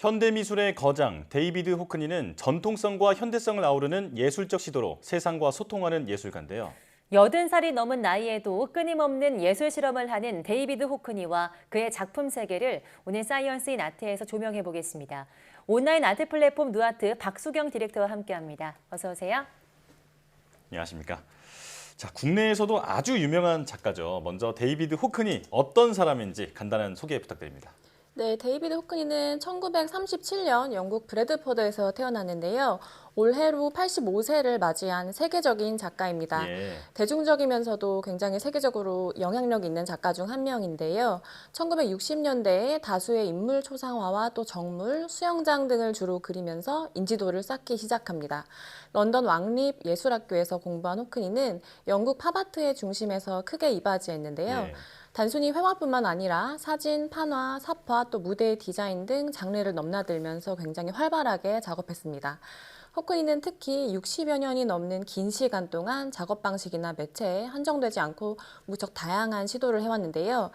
현대미술의 거장 데이비드 호크니는 전통성과 현대성을 아우르는 예술적 시도로 세상과 소통하는 예술가인데요. 80살이 넘은 나이에도 끊임없는 예술 실험을 하는 데이비드 호크니와 그의 작품 세계를 오늘 사이언스 인 아트에서 조명해 보겠습니다. 온라인 아트 플랫폼 누아트 박수경 디렉터와 함께합니다. 어서 오세요. 안녕하십니까. 자, 국내에서도 아주 유명한 작가죠. 먼저 데이비드 호크니 어떤 사람인지 간단한 소개 부탁드립니다. 네, 데이비드 호크니는 1937년 영국 브래드포드에서 태어났는데요. 올해로 85세를 맞이한 세계적인 작가입니다. 예. 대중적이면서도 굉장히 세계적으로 영향력 있는 작가 중 한 명인데요. 1960년대에 다수의 인물 초상화와 또 정물, 수영장 등을 주로 그리면서 인지도를 쌓기 시작합니다. 런던 왕립 예술학교에서 공부한 호크니는 영국 팝아트의 중심에서 크게 이바지했는데요. 예. 단순히 회화뿐만 아니라 사진, 판화, 삽화, 또 무대 디자인 등 장르를 넘나들면서 굉장히 활발하게 작업했습니다. 호크니는 특히 60여 년이 넘는 긴 시간 동안 작업 방식이나 매체에 한정되지 않고 무척 다양한 시도를 해왔는데요.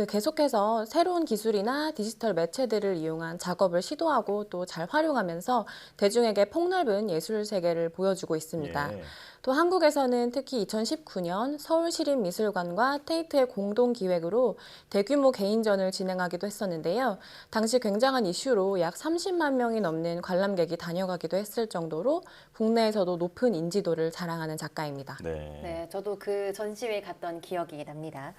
계속해서 새로운 기술이나 디지털 매체들을 이용한 작업을 시도하고 또 잘 활용하면서 대중에게 폭넓은 예술 세계를 보여주고 있습니다. 예. 또 한국에서는 특히 2019년 서울시립미술관과 테이트의 공동 기획으로 대규모 개인전을 진행하기도 했었는데요. 당시 굉장한 이슈로 약 30만 명이 넘는 관람객이 다녀가기도 했을 정도로 국내에서도 높은 인지도를 자랑하는 작가입니다. 네, 저도 그 전시회에 갔던 기억이 납니다.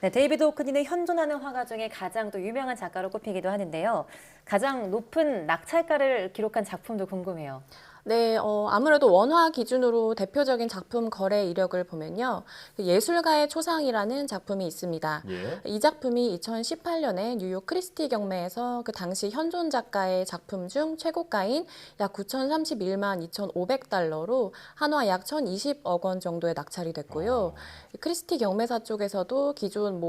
네, 데이비드 호크니는 현존하는 화가 중에 가장 또 유명한 작가로 꼽히기도 하는데요. 가장 높은 낙찰가를 기록한 작품도 궁금해요. 네, 아무래도 원화 기준으로 대표적인 작품 거래 이력을 보면요. 예술가의 초상이라는 작품이 있습니다. 예. 이 작품이 2018년에 뉴욕 크리스티 경매에서 그 당시 현존 작가의 작품 중 최고가인 약 9,031만 2,500달러로 한화 약 1,020억 원 정도에 낙찰이 됐고요. 크리스티 경매사 쪽에서도 기존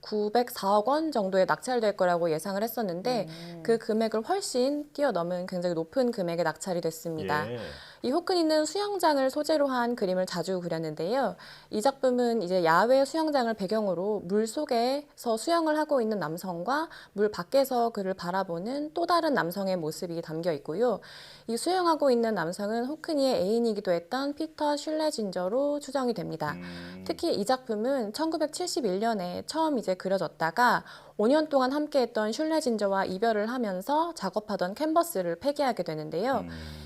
904억 원 정도에 낙찰될 거라고 예상을 했었는데 그 금액을 훨씬 뛰어넘은 굉장히 높은 금액에 낙찰이 됐습니다. 예. 이 호크니는 수영장을 소재로 한 그림을 자주 그렸는데요. 이 작품은 이제 야외 수영장을 배경으로 물 속에서 수영을 하고 있는 남성과 물 밖에서 그를 바라보는 또 다른 남성의 모습이 담겨 있고요. 이 수영하고 있는 남성은 호크니의 애인이기도 했던 피터 슐레진저로 추정이 됩니다. 특히 이 작품은 1971년에 처음 이제 그려졌다가 5년 동안 함께했던 슐레진저와 이별을 하면서 작업하던 캔버스를 폐기하게 되는데요.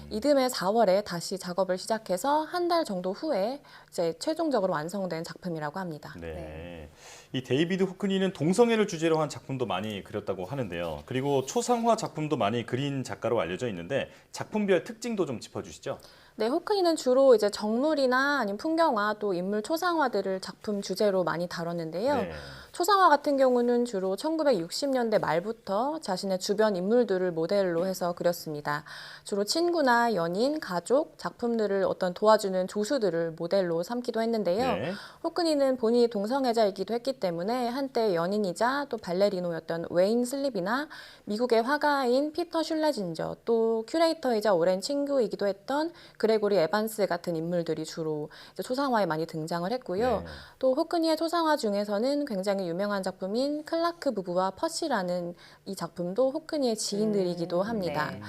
이듬해 4월에 다시 작업을 시작해서 한 달 정도 후에 이제 최종적으로 완성된 작품이라고 합니다. 네. 이 데이비드 호크니는 동성애를 주제로 한 작품도 많이 그렸다고 하는데요. 그리고 초상화 작품도 많이 그린 작가로 알려져 있는데 작품별 특징도 좀 짚어주시죠. 네, 호크니는 주로 이제 정물이나 아니면 풍경화 또 인물 초상화들을 작품 주제로 많이 다뤘는데요. 네. 초상화 같은 경우는 주로 1960년대 말부터 자신의 주변 인물들을 모델로 해서 그렸습니다. 주로 친구나 연인, 가족, 작품들을 어떤 도와주는 조수들을 모델로 삼기도 했는데요. 네. 호크니는 본인이 동성애자이기도 했기 때문에 한때 연인이자 또 발레리노였던 웨인 슬립이나 미국의 화가인 피터 슐레진저 또 큐레이터이자 오랜 친구이기도 했던 그레고리 에반스 같은 인물들이 주로 이제 초상화에 많이 등장을 했고요. 네. 또 호크니의 초상화 중에서는 굉장히 유명한 작품인 클라크 부부와 퍼시라는 이 작품도 호크니의 지인들이기도 합니다. 네.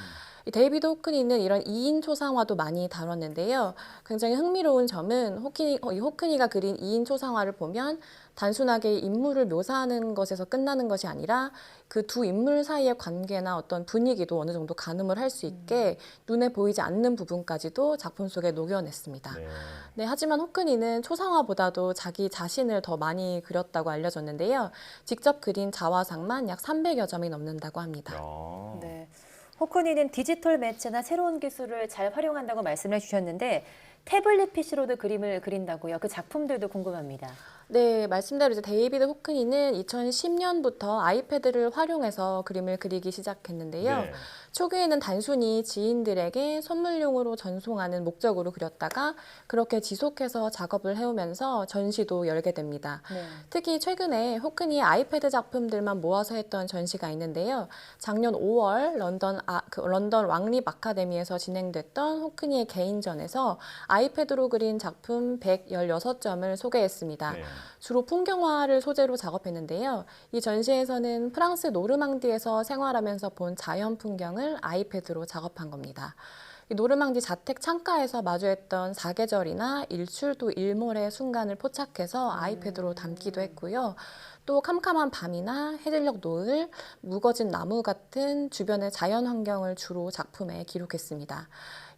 이 데이비드 호크니는 이런 2인 초상화도 많이 다뤘는데요. 굉장히 흥미로운 점은 이 호크니가 그린 2인 초상화를 보면 단순하게 인물을 묘사하는 것에서 끝나는 것이 아니라 그 두 인물 사이의 관계나 어떤 분위기도 어느 정도 가늠을 할 수 있게 눈에 보이지 않는 부분까지도 작품 속에 녹여냈습니다. 네. 네, 하지만 호크니는 초상화보다도 자기 자신을 더 많이 그렸다고 알려졌는데요. 직접 그린 자화상만 약 300여 점이 넘는다고 합니다. 야. 네. 호크니는 디지털 매체나 새로운 기술을 잘 활용한다고 말씀해 주셨는데 태블릿 PC로도 그림을 그린다고요. 그 작품들도 궁금합니다. 네, 말씀대로 이제 데이비드 호크니는 2010년부터 아이패드를 활용해서 그림을 그리기 시작했는데요. 네. 초기에는 단순히 지인들에게 선물용으로 전송하는 목적으로 그렸다가 그렇게 지속해서 작업을 해오면서 전시도 열게 됩니다. 네. 특히 최근에 호크니의 아이패드 작품들만 모아서 했던 전시가 있는데요. 작년 5월 런던 왕립 아카데미에서 진행됐던 호크니의 개인전에서 아이패드로 그린 작품 116점을 소개했습니다. 네. 주로 풍경화를 소재로 작업했는데요. 이 전시에서는 프랑스 노르망디에서 생활하면서 본 자연 풍경을 아이패드로 작업한 겁니다. 이 노르망디 자택 창가에서 마주했던 사계절이나 일출도 일몰의 순간을 포착해서 아이패드로 담기도 했고요. 또 캄캄한 밤이나 해질녘 노을, 무거진 나무 같은 주변의 자연 환경을 주로 작품에 기록했습니다.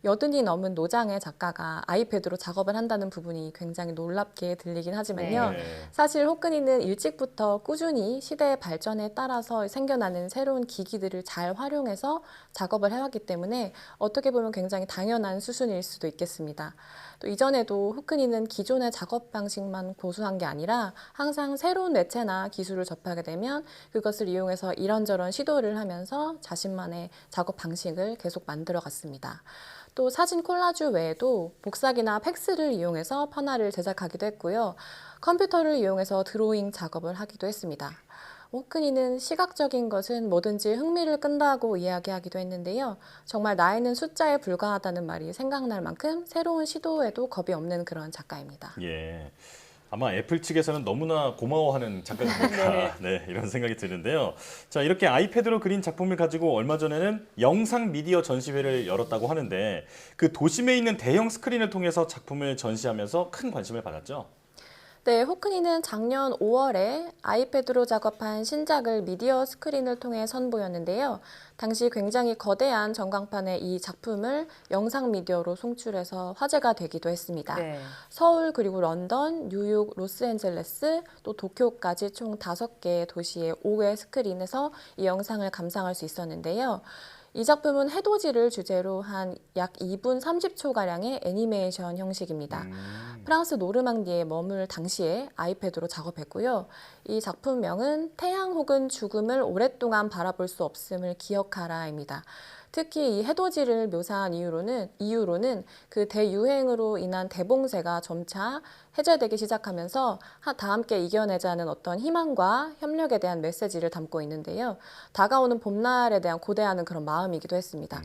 80이 넘은 노장의 작가가 아이패드로 작업을 한다는 부분이 굉장히 놀랍게 들리긴 하지만요. 네. 사실 호크니는 일찍부터 꾸준히 시대의 발전에 따라서 생겨나는 새로운 기기들을 잘 활용해서 작업을 해왔기 때문에 어떻게 보면 굉장히 당연한 수순일 수도 있겠습니다. 또 이전에도 호크니는 기존의 작업 방식만 고수한 게 아니라 항상 새로운 매체나 기술을 접하게 되면 그것을 이용해서 이런저런 시도를 하면서 자신만의 작업 방식을 계속 만들어 갔습니다. 또 사진 콜라주 외에도 복사기나 팩스를 이용해서 펀화를 제작하기도 했고요. 컴퓨터를 이용해서 드로잉 작업을 하기도 했습니다. 호크니는 시각적인 것은 뭐든지 흥미를 끈다고 이야기하기도 했는데요. 정말 나이는 숫자에 불과하다는 말이 생각날 만큼 새로운 시도에도 겁이 없는 그런 작가입니다. 예. 아마 애플 측에서는 너무나 고마워하는 작가가 아닐까 이런 생각이 드는데요. 자, 이렇게 아이패드로 그린 작품을 가지고 얼마 전에는 영상 미디어 전시회를 열었다고 하는데 그 도심에 있는 대형 스크린을 통해서 작품을 전시하면서 큰 관심을 받았죠. 네, 호크니는 작년 5월에 아이패드로 작업한 신작을 미디어 스크린을 통해 선보였는데요. 당시 굉장히 거대한 전광판의 이 작품을 영상 미디어로 송출해서 화제가 되기도 했습니다. 네. 서울 그리고 런던, 뉴욕, 로스앤젤레스, 또 도쿄까지 총 5개의 도시의 5개 스크린에서 이 영상을 감상할 수 있었는데요. 이 작품은 해돋이를 주제로 한 약 2분 30초가량의 애니메이션 형식입니다. 프랑스 노르망디에 머물 당시에 아이패드로 작업했고요. 이 작품명은 태양 혹은 죽음을 오랫동안 바라볼 수 없음을 기억하라입니다. 특히 이 해돋이를 묘사한 이유로는 그 대유행으로 인한 대봉쇄가 점차 해제되기 시작하면서 다 함께 이겨내자는 어떤 희망과 협력에 대한 메시지를 담고 있는데요. 다가오는 봄날에 대한 고대하는 그런 마음이기도 했습니다.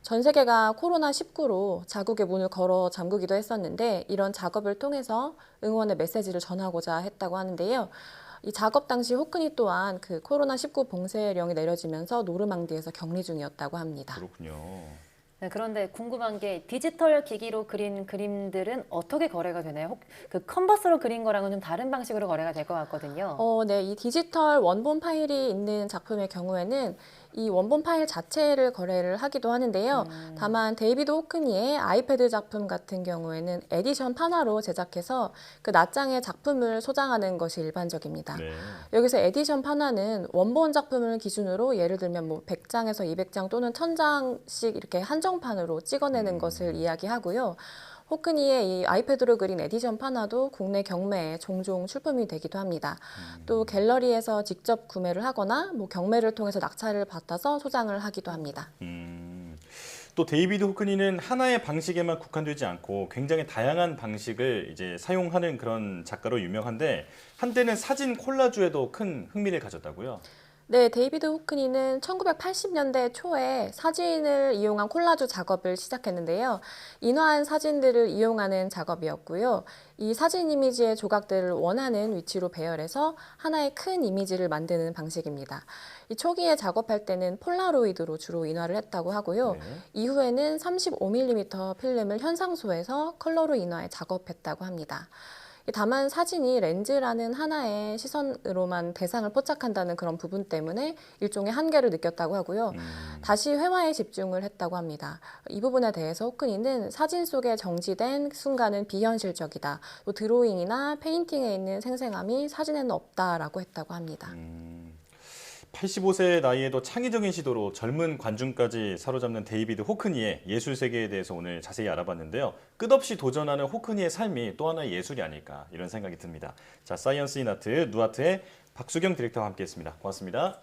전 세계가 코로나19로 자국의 문을 걸어 잠그기도 했었는데 이런 작업을 통해서 응원의 메시지를 전하고자 했다고 하는데요. 이 작업 당시 호크니 또한 그 코로나19 봉쇄령이 내려지면서 노르망디에서 격리 중이었다고 합니다. 그렇군요. 네, 그런데 궁금한 게 디지털 기기로 그린 그림들은 어떻게 거래가 되나요? 그 컨버스로 그린 거랑은 좀 다른 방식으로 거래가 될 것 같거든요. 네, 이 디지털 원본 파일이 있는 작품의 경우에는 이 원본 파일 자체를 거래를 하기도 하는데요. 다만 데이비드 호크니의 아이패드 작품 같은 경우에는 에디션 판화로 제작해서 그 낱장의 작품을 소장하는 것이 일반적입니다. 네. 여기서 에디션 판화는 원본 작품을 기준으로 예를 들면 뭐 100장에서 200장 또는 1000장씩 이렇게 한정판으로 찍어내는 것을 이야기하고요. 호크니의 이 아이패드로 그린 에디션 판화도 국내 경매에 종종 출품이 되기도 합니다. 또 갤러리에서 직접 구매를 하거나 뭐 경매를 통해서 낙찰을 받아서 소장을 하기도 합니다. 또 데이비드 호크니는 하나의 방식에만 국한되지 않고 굉장히 다양한 방식을 이제 사용하는 그런 작가로 유명한데 한때는 사진 콜라주에도 큰 흥미를 가졌다고요? 네, 데이비드 호크니는 1980년대 초에 사진을 이용한 콜라주 작업을 시작했는데요. 인화한 사진들을 이용하는 작업이었고요. 이 사진 이미지의 조각들을 원하는 위치로 배열해서 하나의 큰 이미지를 만드는 방식입니다. 이 초기에 작업할 때는 폴라로이드로 주로 인화를 했다고 하고요. 네. 이후에는 35mm 필름을 현상소에서 컬러로 인화해 작업했다고 합니다. 다만 사진이 렌즈라는 하나의 시선으로만 대상을 포착한다는 그런 부분 때문에 일종의 한계를 느꼈다고 하고요. 다시 회화에 집중을 했다고 합니다. 이 부분에 대해서 호크니는 사진 속에 정지된 순간은 비현실적이다. 또 드로잉이나 페인팅에 있는 생생함이 사진에는 없다라고 했다고 합니다. 85세의 나이에도 창의적인 시도로 젊은 관중까지 사로잡는 데이비드 호크니의 예술 세계에 대해서 오늘 자세히 알아봤는데요. 끝없이 도전하는 호크니의 삶이 또 하나의 예술이 아닐까 이런 생각이 듭니다. 자, 사이언스 인 아트 누아트의 박수경 디렉터와 함께했습니다. 고맙습니다.